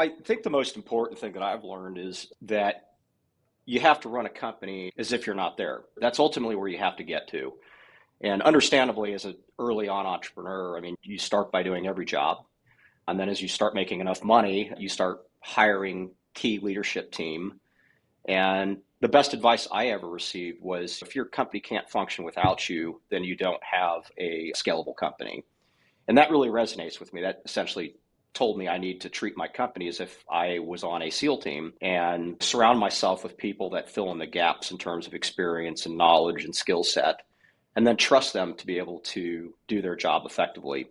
I think the most important thing that I've learned is that you have to run a company as if you're not there. That's ultimately where you have to get to. And understandably, as an early on entrepreneur, I mean, you start by doing every job. And then as you start making enough money, you start hiring key leadership team. And the best advice I ever received was if your company can't function without you, then you don't have a scalable company. And that really resonates with me. That essentially told me I need to treat my company as if I was on a SEAL team and surround myself with people that fill in the gaps in terms of experience and knowledge and skill set, and then trust them to be able to do their job effectively.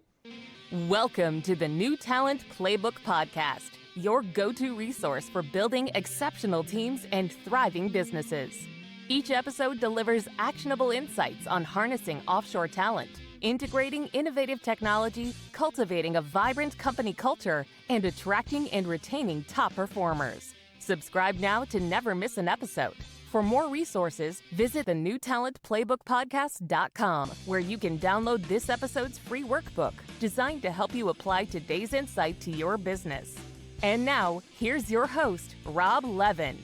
Welcome to the New Talent Playbook Podcast, your go-to resource for building exceptional teams and thriving businesses. Each episode delivers actionable insights on harnessing offshore talent, integrating innovative technology, cultivating a vibrant company culture, and attracting and retaining top performers. Subscribe now to never miss an episode. For more resources, visit the newtalentplaybookpodcast.com, where you can download this episode's free workbook designed to help you apply today's insight to your business. And now, here's your host, Rob Levin.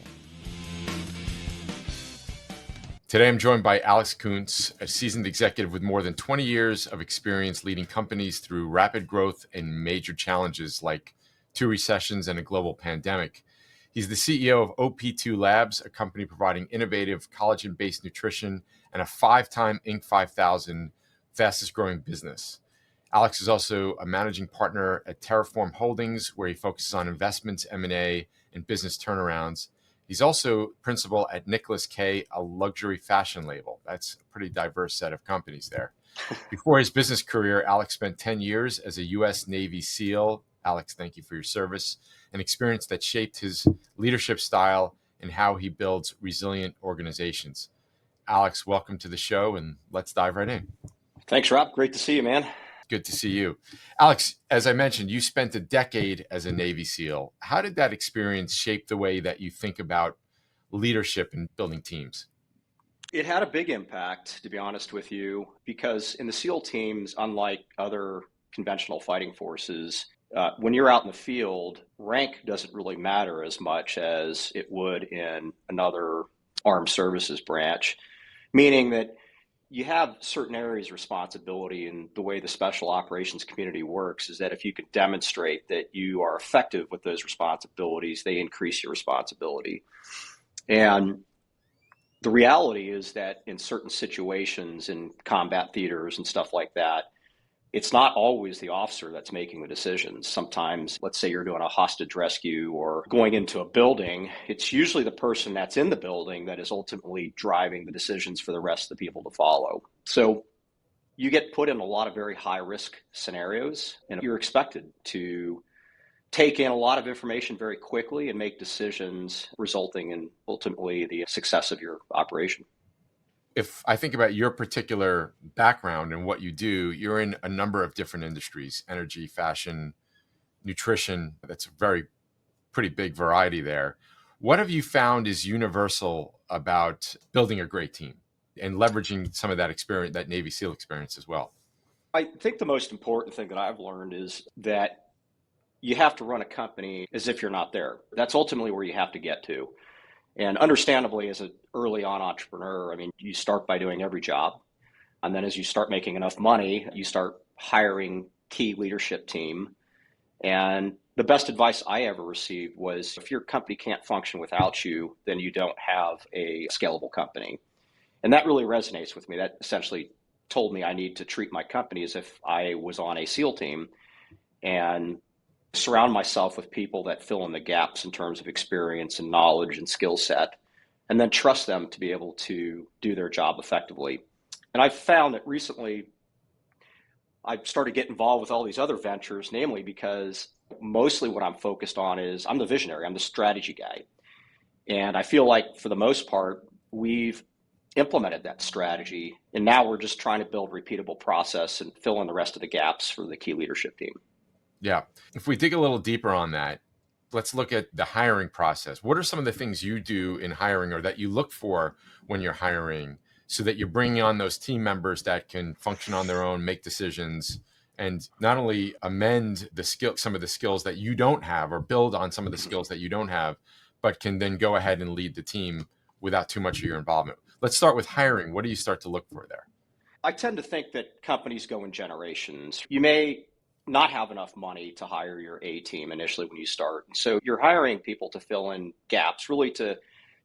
Today, I'm joined by Alex Kunz, a seasoned executive with more than 20 years of experience leading companies through rapid growth and major challenges like 2 recessions and a global pandemic. He's the CEO of OP2 Labs, a company providing innovative collagen-based nutrition and a 5-time Inc. 5000 fastest growing business. Alex is also a managing partner at Terraform Holdings, where he focuses on investments, M&A, and business turnarounds. He's also principal at Nicholas K, a luxury fashion label. That's a pretty diverse set of companies there. Before his business career, Alex spent 10 years as a U.S. Navy SEAL. Alex, thank you for your service, an experience that shaped his leadership style and how he builds resilient organizations. Alex, welcome to the show, and let's dive right in. Thanks, Rob. Great to see you, man. Good to see you. Alex, as I mentioned, you spent a decade as a Navy SEAL. How did that experience shape the way that you think about leadership and building teams? It had a big impact, to be honest with you, because in the SEAL teams, unlike other conventional fighting forces, when you're out in the field, rank doesn't really matter as much as it would in another armed services branch, meaning that you have certain areas of responsibility, and the way the special operations community works is that if you can demonstrate that you are effective with those responsibilities, they increase your responsibility. And the reality is that in certain situations, in combat theaters and stuff like that, it's not always the officer that's making the decisions. Sometimes, let's say you're doing a hostage rescue or going into a building, it's usually the person that's in the building that is ultimately driving the decisions for the rest of the people to follow. So you get put in a lot of very high risk scenarios, and you're expected to take in a lot of information very quickly and make decisions resulting in ultimately the success of your operation. If I think about your particular background and what you do, you're in a number of different industries: energy, fashion, nutrition. That's a pretty big variety there. What have you found is universal about building a great team and leveraging some of that experience, that Navy SEAL experience as well? I think the most important thing that I've learned is that you have to run a company as if you're not there. That's ultimately where you have to get to. And understandably, as an early on entrepreneur, I mean, you start by doing every job. And then as you start making enough money, you start hiring key leadership team. And the best advice I ever received was if your company can't function without you, then you don't have a scalable company. And that really resonates with me. That essentially told me I need to treat my company as if I was on a SEAL team and surround myself with people that fill in the gaps in terms of experience and knowledge and skill set, and then trust them to be able to do their job effectively. And I've found that recently I've started getting involved with all these other ventures, namely because mostly what I'm focused on is I'm the visionary, I'm the strategy guy. And I feel like for the most part, we've implemented that strategy, and now we're just trying to build a repeatable process and fill in the rest of the gaps for the key leadership team. Yeah. If we dig a little deeper on that, let's look at the hiring process. What are some of the things you do in hiring or that you look for when you're hiring so that you're bringing on those team members that can function on their own, make decisions, and not only amend some of the skills that you don't have or build on some of the skills that you don't have, but can then go ahead and lead the team without too much of your involvement. Let's start with hiring. What do you start to look for there? I tend to think that companies go in generations. You may not have enough money to hire your A team initially when you start. So you're hiring people to fill in gaps, really to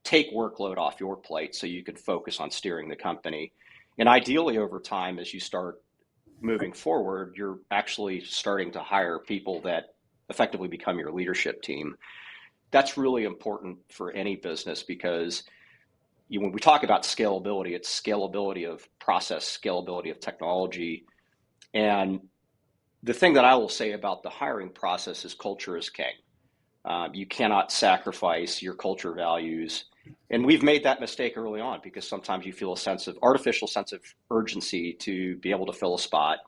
take workload off your plate so you can focus on steering the company. And ideally, over time, as you start moving forward, you're actually starting to hire people that effectively become your leadership team. That's really important for any business because when we talk about scalability, it's scalability of process, scalability of technology. And the thing that I will say about the hiring process is culture is king. You cannot sacrifice your culture values. And we've made that mistake early on because sometimes you feel artificial sense of urgency to be able to fill a spot.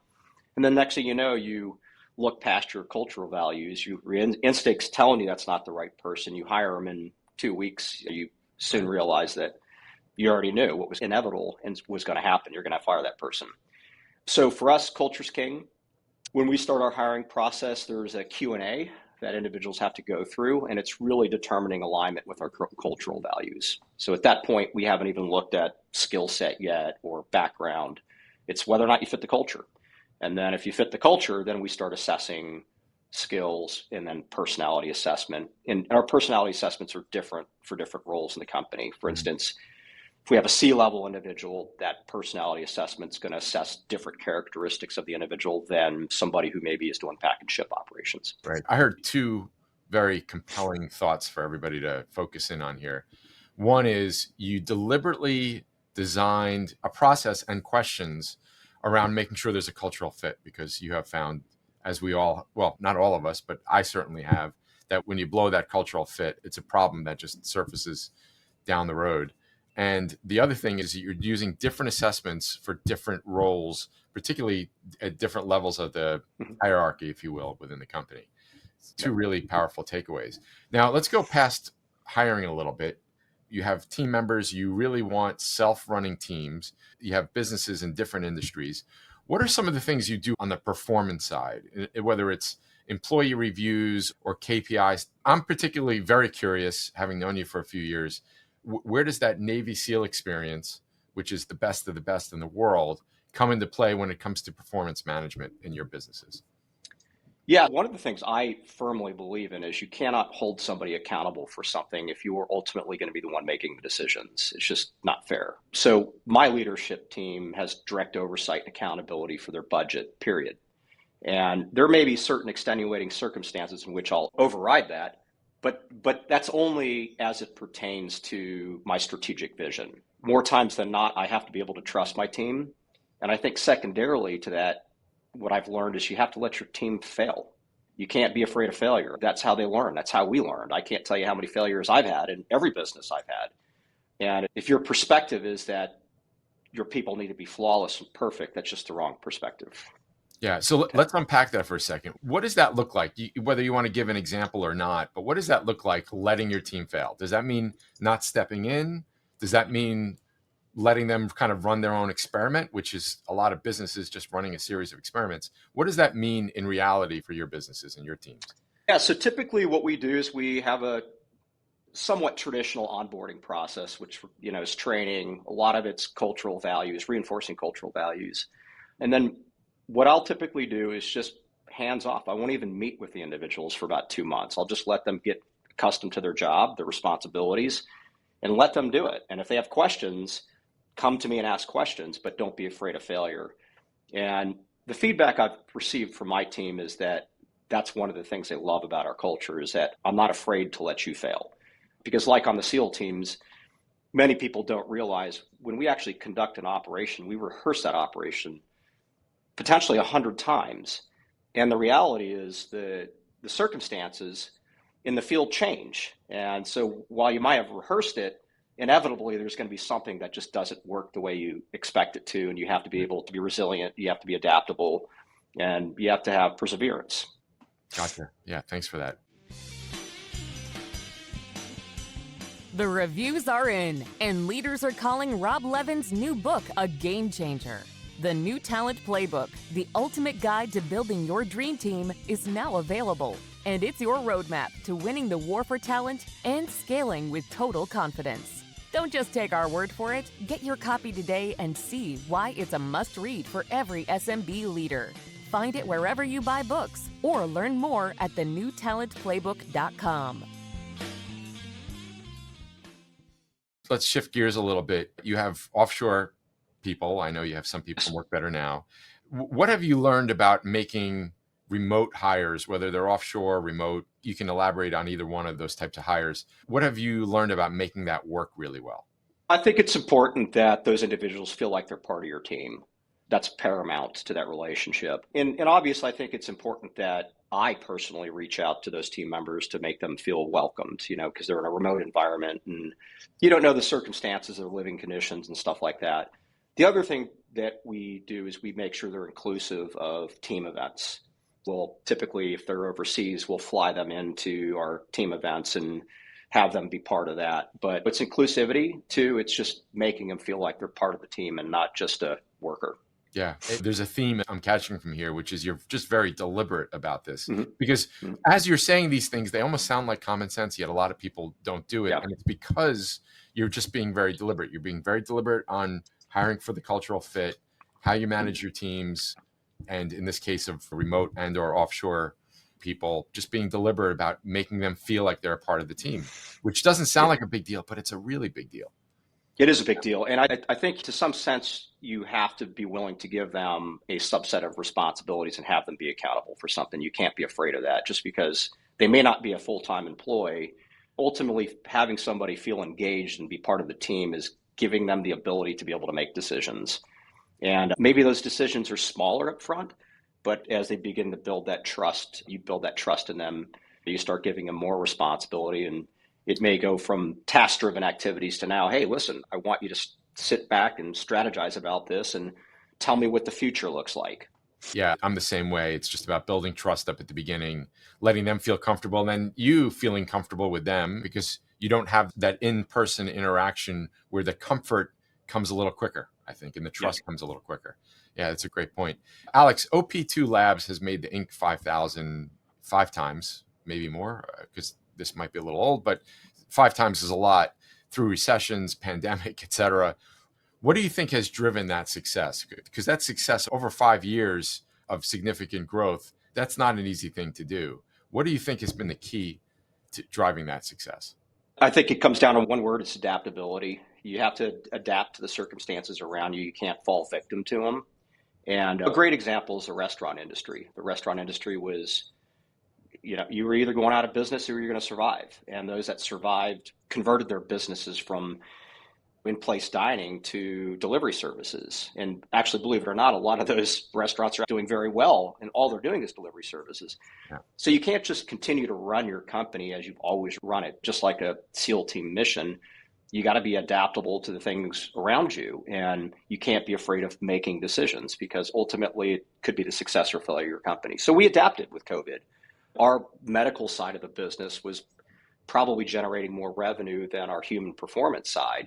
And then next thing you know, you look past your cultural values, your instincts telling you that's not the right person. You hire them in 2 weeks. You soon realize that you already knew what was inevitable and was going to happen. You're going to fire that person. So for us, culture's king. When we start our hiring process, there's a Q&A that individuals have to go through, and it's really determining alignment with our cultural values. So at that point, we haven't even looked at skill set yet or background. It's whether or not you fit the culture. And then if you fit the culture, then we start assessing skills and then personality assessment. And our personality assessments are different for different roles in the company. For instance, if we have a C-level individual, that personality assessment is going to assess different characteristics of the individual than somebody who maybe is doing pack and ship operations. Right. I heard two very compelling thoughts for everybody to focus in on here. One is you deliberately designed a process and questions around making sure there's a cultural fit, because you have found, as we all, well, not all of us, but I certainly have, that when you blow that cultural fit, it's a problem that just surfaces down the road. And the other thing is that you're using different assessments for different roles, particularly at different levels of the hierarchy, if you will, within the company. Two really powerful takeaways. Now, let's go past hiring a little bit. You have team members. You really want self-running teams. You have businesses in different industries. What are some of the things you do on the performance side, whether it's employee reviews or KPIs? I'm particularly very curious, having known you for a few years, where does that Navy SEAL experience, which is the best of the best in the world, come into play when it comes to performance management in your businesses? Yeah, one of the things I firmly believe in is you cannot hold somebody accountable for something if you are ultimately going to be the one making the decisions. It's just not fair. So my leadership team has direct oversight and accountability for their budget, period. And there may be certain extenuating circumstances in which I'll override that. But that's only as it pertains to my strategic vision. More times than not, I have to be able to trust my team. And I think secondarily to that, what I've learned is you have to let your team fail. You can't be afraid of failure. That's how they learn. That's how we learned. I can't tell you how many failures I've had in every business I've had. And if your perspective is that your people need to be flawless and perfect, that's just the wrong perspective. Yeah. So let's unpack that for a second. What does that look like? Whether you want to give an example or not, but what does that look like, letting your team fail? Does that mean not stepping in? Does that mean letting them kind of run their own experiment, which is a lot of businesses just running a series of experiments? What does that mean in reality for your businesses and your teams? Yeah. So typically what we do is we have a somewhat traditional onboarding process, which, is training. A lot of it's cultural values, reinforcing cultural values. And then what I'll typically do is just hands off. I won't even meet with the individuals for about 2 months. I'll just let them get accustomed to their job, their responsibilities, and let them do it. And if they have questions, come to me and ask questions, but don't be afraid of failure. And the feedback I've received from my team is that that's one of the things they love about our culture, is that I'm not afraid to let you fail. Because like on the SEAL teams, many people don't realize when we actually conduct an operation, we rehearse that operation potentially 100 times. And the reality is the circumstances in the field change. And so while you might have rehearsed it, inevitably there's going to be something that just doesn't work the way you expect it to. And you have to be able to be resilient. You have to be adaptable, and you have to have perseverance. Gotcha. Yeah. Thanks for that. The reviews are in, and leaders are calling Rob Levin's new book a game changer. The New Talent Playbook, the ultimate guide to building your dream team, is now available. And it's your roadmap to winning the war for talent and scaling with total confidence. Don't just take our word for it. Get your copy today and see why it's a must-read for every SMB leader. Find it wherever you buy books or learn more at thenewtalentplaybook.com. Let's shift gears a little bit. You have offshore people. I know you have some people from Work Better Now. What have you learned about making remote hires, whether they're offshore, remote? You can elaborate on either one of those types of hires. What have you learned about making that work really well? I think it's important that those individuals feel like they're part of your team. That's paramount to that relationship. And obviously, I think it's important that I personally reach out to those team members to make them feel welcomed, because they're in a remote environment and you don't know the circumstances of living conditions and stuff like that. The other thing that we do is we make sure they're inclusive of team events. Well, typically, if they're overseas, we'll fly them into our team events and have them be part of that. But it's inclusivity too. It's just making them feel like they're part of the team and not just a worker. Yeah, there's a theme I'm catching from here, which is you're just very deliberate about this. Because as you're saying these things, they almost sound like common sense, yet a lot of people don't do it. Yeah. And it's because you're just being very deliberate. You're being very deliberate on hiring for the cultural fit, how you manage your teams, and in this case of remote and or offshore people, just being deliberate about making them feel like they're a part of the team, which doesn't sound like a big deal, but it's a really big deal. It is a big deal. And I think to some sense, you have to be willing to give them a subset of responsibilities and have them be accountable for something. You can't be afraid of that just because they may not be a full-time employee. Ultimately, having somebody feel engaged and be part of the team is giving them the ability to be able to make decisions. And maybe those decisions are smaller up front, but as they begin to build that trust, you build that trust in them, you start giving them more responsibility. And it may go from task-driven activities to now, hey, listen, I want you to sit back and strategize about this and tell me what the future looks like. Yeah, I'm the same way. It's just about building trust up at the beginning, letting them feel comfortable, and then you feeling comfortable with them because you don't have that in-person interaction where the comfort comes a little quicker, I think, and the trust comes a little quicker. Yeah, that's a great point. Alex, OP2 Labs has made the Inc. 5000 5 times, maybe more, because this might be a little old, but 5 times is a lot through recessions, pandemic, et cetera. What do you think has driven that success? Because that success over 5 years of significant growth, that's not an easy thing to do. What do you think has been the key to driving that success? I think it comes down to one word, it's adaptability. You have to adapt to the circumstances around you. You can't fall victim to them. And a great example is the restaurant industry. The restaurant industry was, you were either going out of business or you're going to survive. And those that survived converted their businesses from in-place dining to delivery services. And actually, believe it or not, a lot of those restaurants are doing very well, and all they're doing is delivery services. Yeah. So you can't just continue to run your company as you've always run it, just like a SEAL team mission. You got to be adaptable to the things around you, and you can't be afraid of making decisions because ultimately it could be the success or failure of your company. So we adapted with COVID. Our medical side of the business was probably generating more revenue than our human performance side.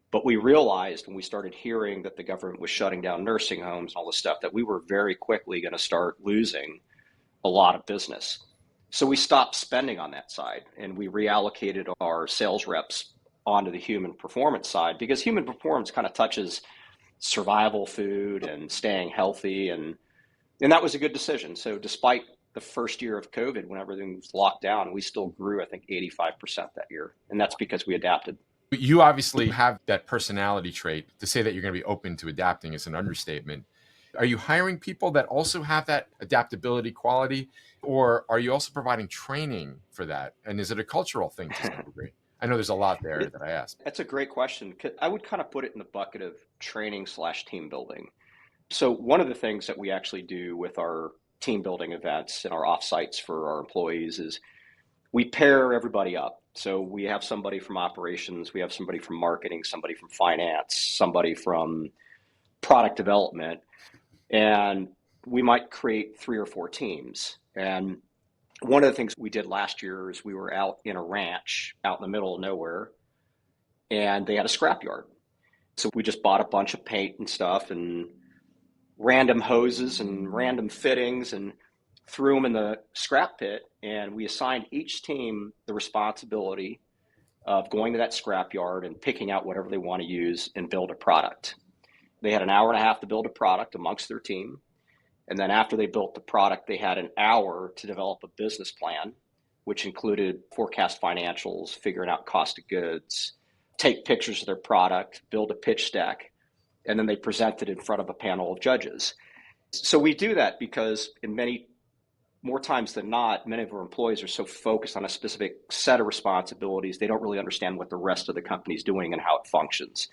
But we realized when we started hearing that the government was shutting down nursing homes and all this stuff, that we were very quickly going to start losing a lot of business. So we stopped spending on that side and we reallocated our sales reps onto the human performance side because human performance kind of touches survival food and staying healthy. And that was a good decision. So despite the first year of COVID, when everything was locked down, we still grew, I think, 85% that year. And that's because we adapted. You obviously have that personality trait. To say that you're going to be open to adapting is an understatement. Are you hiring people that also have that adaptability quality, or are you also providing training for that? And is it a cultural thing to some degree? I know there's a lot there that I asked. That's a great question. I would kind of put it in the bucket of training/team building. So one of the things that we actually do with our team building events and our offsites for our employees is we pair everybody up. So we have somebody from operations, we have somebody from marketing, somebody from finance, somebody from product development, and we might create 3 or 4 teams. And one of the things we did last year is we were out in a ranch out in the middle of nowhere, and they had a scrapyard. So we just bought a bunch of paint and stuff and random hoses and random fittings and threw them in the scrap pit. And we assigned each team the responsibility of going to that scrap yard and picking out whatever they want to use and build a product. They had an hour and a half to build a product amongst their team. And then after they built the product, they had an hour to develop a business plan, which included forecast financials, figuring out cost of goods, take pictures of their product, build a pitch deck, and then they present it in front of a panel of judges. So we do that because in many more times than not, many of our employees are so focused on a specific set of responsibilities, they don't really understand what the rest of the company is doing and how it functions.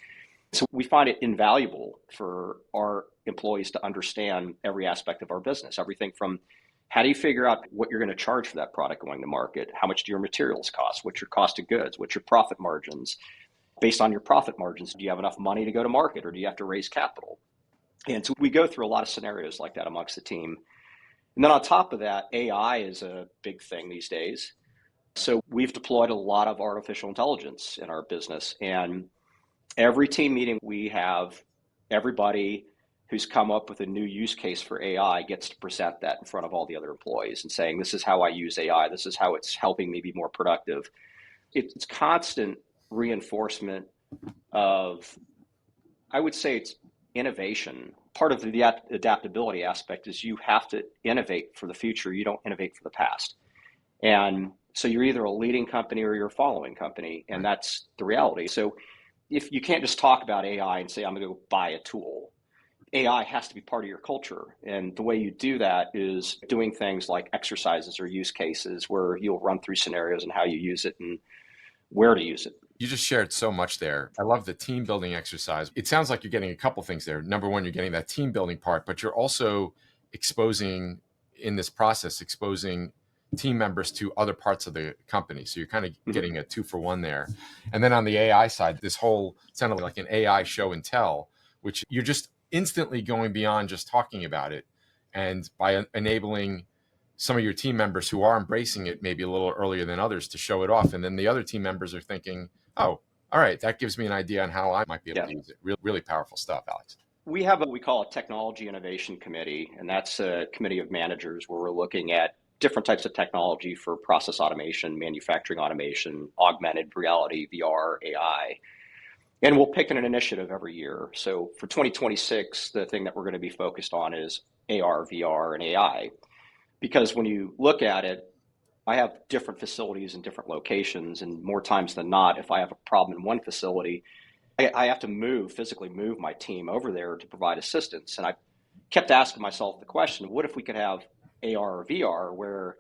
So we find it invaluable for our employees to understand every aspect of our business, everything from how do you figure out what you're going to charge for that product going to market? How much do your materials cost? What's your cost of goods? What's your profit margins? Based on your profit margins, do you have enough money to go to market or do you have to raise capital? And so we go through a lot of scenarios like that amongst the team. And then on top of that, AI is a big thing these days. So we've deployed a lot of artificial intelligence in our business. And every team meeting we have, everybody who's come up with a new use case for AI gets to present that in front of all the other employees and saying, this is how I use AI. This is how it's helping me be more productive. It's constant reinforcement of, I would say it's innovation. Part of the adaptability aspect is you have to innovate for the future. You don't innovate for the past. And so you're either a leading company or you're a following company. And that's the reality. So if you can't just talk about AI and say, I'm going to go buy a tool, AI has to be part of your culture. And the way you do that is doing things like exercises or use cases where you'll run through scenarios and how you use it and where to use it. You just shared so much there. I love the team building exercise. It sounds like you're getting a couple things there. Number one, you're getting that team building part, but you're also exposing in this process, exposing team members to other parts of the company. So you're kind of getting a 2-for-1 there. And then on the AI side, this whole sounded like an AI show and tell, which you're just instantly going beyond just talking about it. And by enabling some of your team members who are embracing it maybe a little earlier than others to show it off. And then the other team members are thinking, oh, all right, that gives me an idea on how I might be able to use it. Really powerful stuff, Alex. We have what we call a technology innovation committee, and that's a committee of managers where we're looking at different types of technology for process automation, manufacturing automation, augmented reality, VR, AI. And we'll pick an initiative every year. So for 2026, the thing that we're going to be focused on is AR, VR, and AI. Because when you look at it, I have different facilities in different locations, and more times than not, if I have a problem in one facility, I have to physically move my team over there to provide assistance. And I kept asking myself the question, what if we could have AR or VR where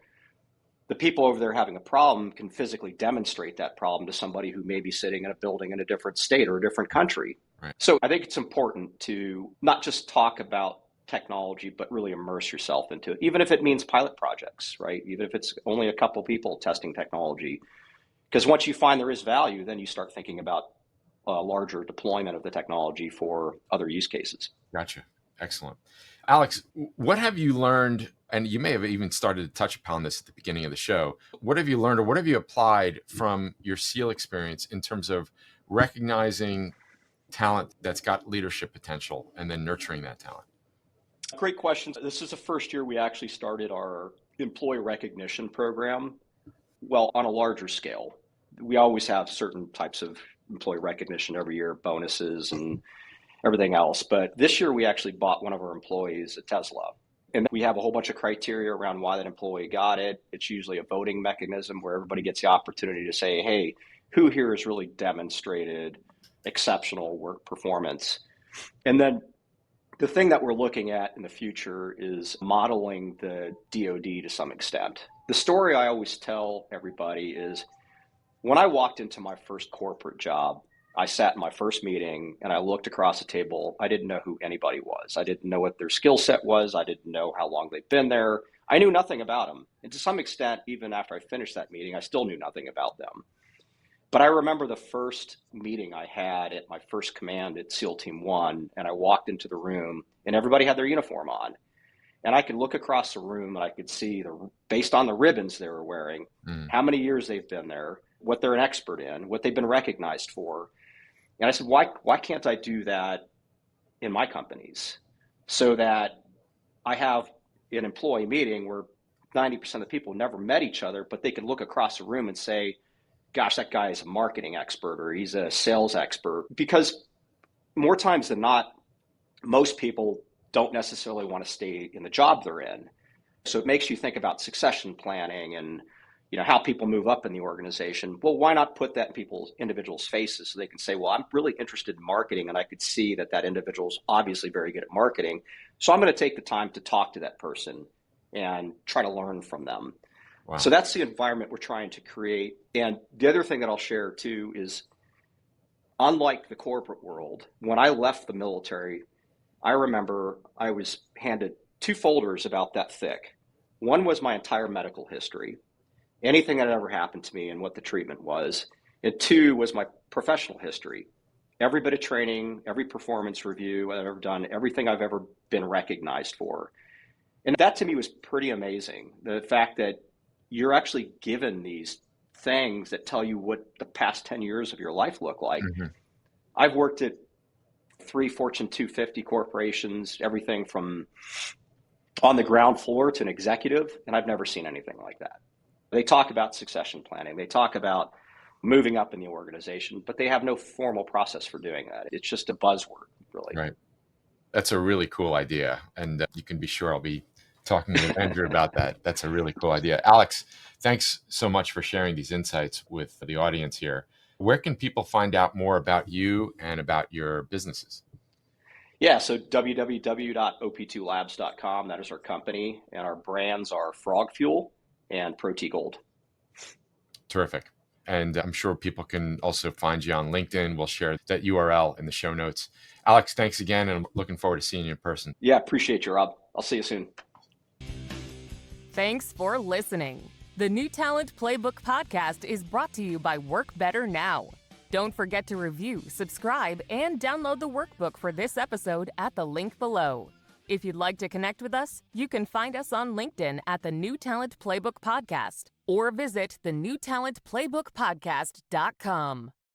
the people over there having a problem can physically demonstrate that problem to somebody who may be sitting in a building in a different state or a different country. Right. So I think it's important to not just talk about technology, but really immerse yourself into it, even if it means pilot projects, right? Even if it's only a couple people testing technology. Because once you find there is value, then you start thinking about a larger deployment of the technology for other use cases. Gotcha. Excellent. Alex, what have you learned, and you may have even started to touch upon this at the beginning of the show, what have you learned or what have you applied from your SEAL experience in terms of recognizing talent that's got leadership potential and then nurturing that talent? Great question. This is the first year we actually started our employee recognition program, well, on a larger scale. We always have certain types of employee recognition every year, bonuses and everything else. But this year we actually bought one of our employees a Tesla. And we have a whole bunch of criteria around why that employee got it. It's usually a voting mechanism where everybody gets the opportunity to say, hey, who here has really demonstrated exceptional work performance? And then the thing that we're looking at in the future is modeling the DoD to some extent. The story I always tell everybody is when I walked into my first corporate job, I sat in my first meeting and I looked across the table. I didn't know who anybody was. I didn't know what their skill set was. I didn't know how long they'd been there. I knew nothing about them. And to some extent, even after I finished that meeting, I still knew nothing about them. But I remember the first meeting I had at my first command at SEAL Team 1, and I walked into the room and everybody had their uniform on. And I could look across the room and I could see, based on the ribbons they were wearing, how many years they've been there, what they're an expert in, what they've been recognized for. And I said, why can't I do that in my companies? so that I have an employee meeting where 90% of the people never met each other, but they can look across the room and say, gosh, that guy is a marketing expert or he's a sales expert. Because more times than not, most people don't necessarily want to stay in the job they're in. So it makes you think about succession planning and how people move up in the organization. Well, why not put that in individuals' faces so they can say, well, I'm really interested in marketing, and I could see that individual is obviously very good at marketing. So I'm going to take the time to talk to that person and try to learn from them. Wow. So that's the environment we're trying to create. And the other thing that I'll share too is, unlike the corporate world, when I left the military, I remember I was handed 2 folders about that thick. One was my entire medical history, anything that had ever happened to me and what the treatment was. And 2 was my professional history, every bit of training, every performance review I've ever done, everything I've ever been recognized for. And that to me was pretty amazing. The fact that you're actually given these things that tell you what the past 10 years of your life look like. Mm-hmm. I've worked at 3 Fortune 250 corporations, everything from on the ground floor to an executive, and I've never seen anything like that. They talk about succession planning. They talk about moving up in the organization, but they have no formal process for doing that. It's just a buzzword, really. Right. That's a really cool idea. And you can be sure I'll be talking with Andrew about that. That's a really cool idea. Alex, thanks so much for sharing these insights with the audience here. Where can people find out more about you and about your businesses? Yeah, so www.op2labs.com. That is our company, and our brands are Frog Fuel and Protea Gold. Terrific. And I'm sure people can also find you on LinkedIn. We'll share that URL in the show notes. Alex, thanks again, and I'm looking forward to seeing you in person. Yeah, appreciate you, Rob. I'll see you soon. Thanks for listening. The New Talent Playbook podcast is brought to you by Work Better Now. Don't forget to review, subscribe, and download the workbook for this episode at the link below. If you'd like to connect with us, you can find us on LinkedIn at the New Talent Playbook Podcast or visit thenewtalentplaybookpodcast.com.